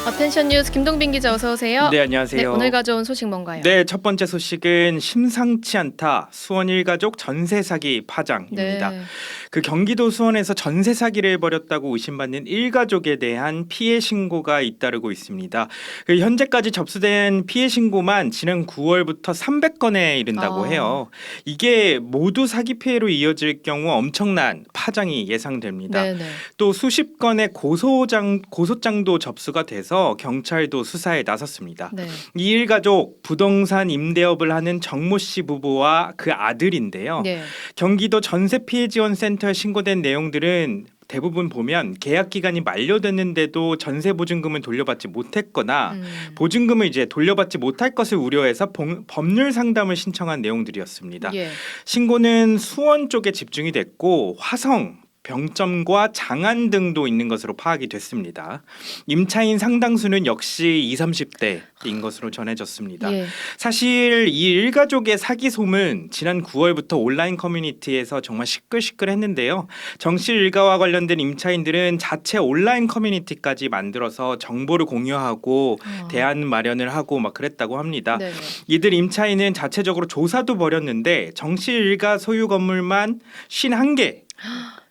어텐션 뉴스 김동빈 기자 어서 오세요. 네, 안녕하세요. 네, 오늘 가져온 소식 뭔가요? 네, 첫 번째 소식은 심상치 않다. 수원 일가족 전세 사기 파장입니다. 네. 그 경기도 수원에서 전세 사기를 벌였다고 의심받는 일가족에 대한 피해 신고가 잇따르고 있습니다. 그 현재까지 접수된 피해 신고만 지난 9월부터 300건에 이른다고 해요. 이게 모두 사기 피해로 이어질 경우 엄청난 파장이 예상됩니다. 네네. 또 수십 건의 고소장도 접수가 돼서 경찰도 수사에 나섰습니다. 네. 이 일가족 부동산 임대업을 하는 정모 씨 부부와 그 아들인데요. 네. 경기도 전세피해지원센터에 신고된 내용들은 대부분 보면 계약 기간이 만료됐는데도 전세 보증금을 돌려받지 못했거나 보증금을 이제 돌려받지 못할 것을 우려해서 법률 상담을 신청한 내용들이었습니다. 예. 신고는 수원 쪽에 집중이 됐고 화성, 병점과 장안 등도 있는 것으로 파악이 됐습니다. 임차인 상당수는 역시 20, 30대인 것으로 전해졌습니다. 예. 사실 이 일가족의 사기 소문 지난 9월부터 온라인 커뮤니티에서 정말 시끌시끌했는데요. 정씨 일가와 관련된 임차인들은 자체 온라인 커뮤니티까지 만들어서 정보를 공유하고 대안 마련을 하고 막 그랬다고 합니다. 네네. 이들 임차인은 자체적으로 조사도 벌였는데 정씨 일가 소유 건물만 51개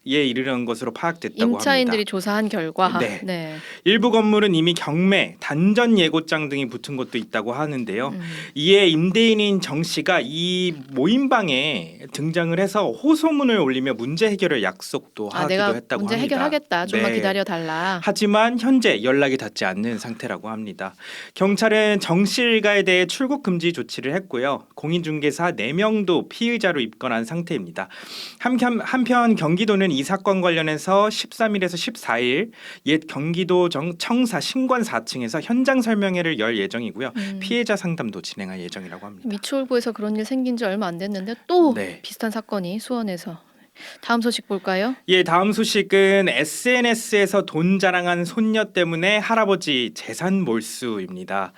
에 이르는 것으로 파악됐다고 임차인들이 합니다. 조사한 결과 네. 네. 일부 건물은 이미 경매, 단전 예고장 등이 붙은 것도 있다고 하는데요. 이에 임대인인 정 씨가 이 모임방에 등장을 해서 호소문을 올리며 문제 해결을 약속도 하기도 내가 했다고 문제 합니다. 해결하겠다. 좀만 네. 기다려달라. 하지만 현재 연락이 닿지 않는 상태라고 합니다. 경찰은 정 씨 일가에 대해 출국 금지 조치를 했고요. 공인중개사 4명도 피의자로 입건한 상태입니다. 한편 경기도는 이 사건 관련해서 13일에서 14일 옛 경기도 청사 신관 4층에서 현장 설명회를 열 예정이고요. 피해자 상담도 진행할 예정이라고 합니다. 미추홀구에서 그런 일 생긴 지 얼마 안 됐는데 또 네. 비슷한 사건이 수원에서. 다음 소식 볼까요? 예, 다음 소식은 SNS에서 돈 자랑한 손녀 때문에 할아버지 재산 몰수입니다.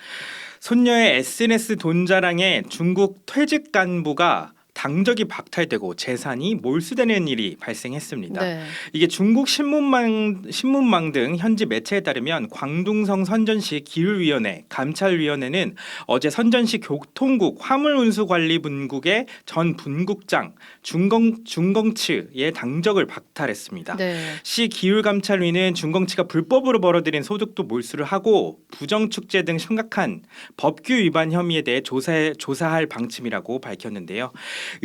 손녀의 SNS 돈 자랑에 중국 퇴직 간부가 당적이 박탈되고 재산이 몰수되는 일이 발생했습니다. 네. 이게 중국 신문망 등 현지 매체에 따르면 광둥성 선전시 기율위원회, 감찰위원회는 어제 선전시 교통국 화물운수관리분국의 전 분국장 중경치의 당적을 박탈했습니다. 네. 시 기율감찰위는 중경치가 불법으로 벌어들인 소득도 몰수를 하고 부정축제 등 심각한 법규 위반 혐의에 대해 조사할 방침이라고 밝혔는데요.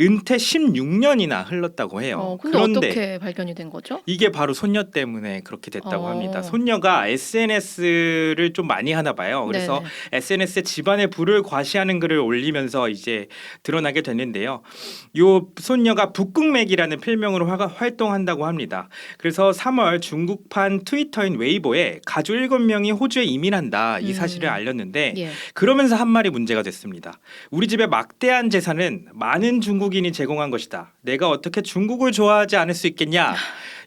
은퇴 16년이나 흘렀다고 해요. 근데 그런데 어떻게 발견이 된 거죠? 이게 바로 손녀 때문에 그렇게 됐다고 어. 합니다. 손녀가 SNS를 좀 많이 하나 봐요. 그래서 네네. SNS에 집안의 부를 과시하는 글을 올리면서 이제 드러나게 됐는데요. 요 손녀가 북극맥이라는 필명으로 활동한다고 합니다. 그래서 3월 중국판 트위터인 웨이보에 가족 7명이 호주에 이민한다 이 사실을 알렸는데 예. 그러면서 한 말이 문제가 됐습니다. 우리 집에 막대한 재산은 많은 중국인이 제공한 것이다. 내가 어떻게 중국을 좋아하지 않을 수 있겠냐.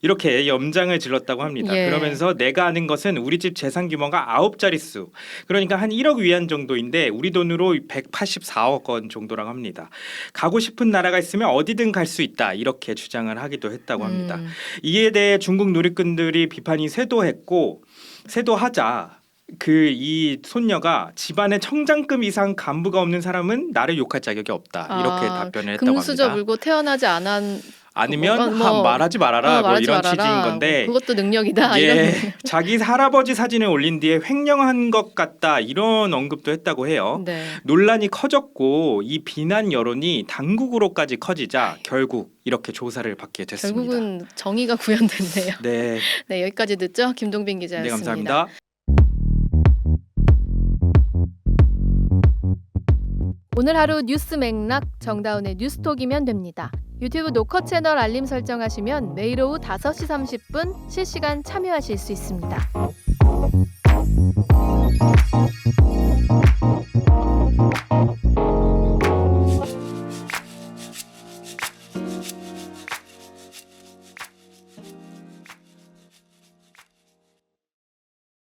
이렇게 염장을 질렀다고 합니다. 예. 그러면서 내가 아는 것은 우리 집 재산 규모가 9자릿수. 그러니까 한 1억 위안 정도인데 우리 돈으로 184억 원 정도라고 합니다. 가고 싶은 나라가 있으면 어디든 갈 수 있다. 이렇게 주장을 하기도 했다고 합니다. 이에 대해 중국 누리꾼들이 비판이 쇄도하자 이 손녀가 집안에 청장급 이상 간부가 없는 사람은 나를 욕할 자격이 없다. 이렇게 답변을 했다고 금수저 합니다. 물고 태어나지 아니면 말하지 말아라 뭐 이런 취지인 건데 그것도 능력이다. 예, 이런. 자기 할아버지 사진을 올린 뒤에 횡령한 것 같다 이런 언급도 했다고 해요. 네. 논란이 커졌고 이 비난 여론이 당국으로까지 커지자 결국 이렇게 조사를 받게 됐습니다. 결국은 정의가 구현됐네요. 네, 네, 여기까지 듣죠. 김동빈 네 기자였습니다. 감사합니다. 오늘 하루 뉴스 맥락 정다운의 뉴스톡이면 됩니다. 유튜브 노컷 채널 알림 설정하시면 매일 오후 5시 30분 실시간 참여하실 수 있습니다.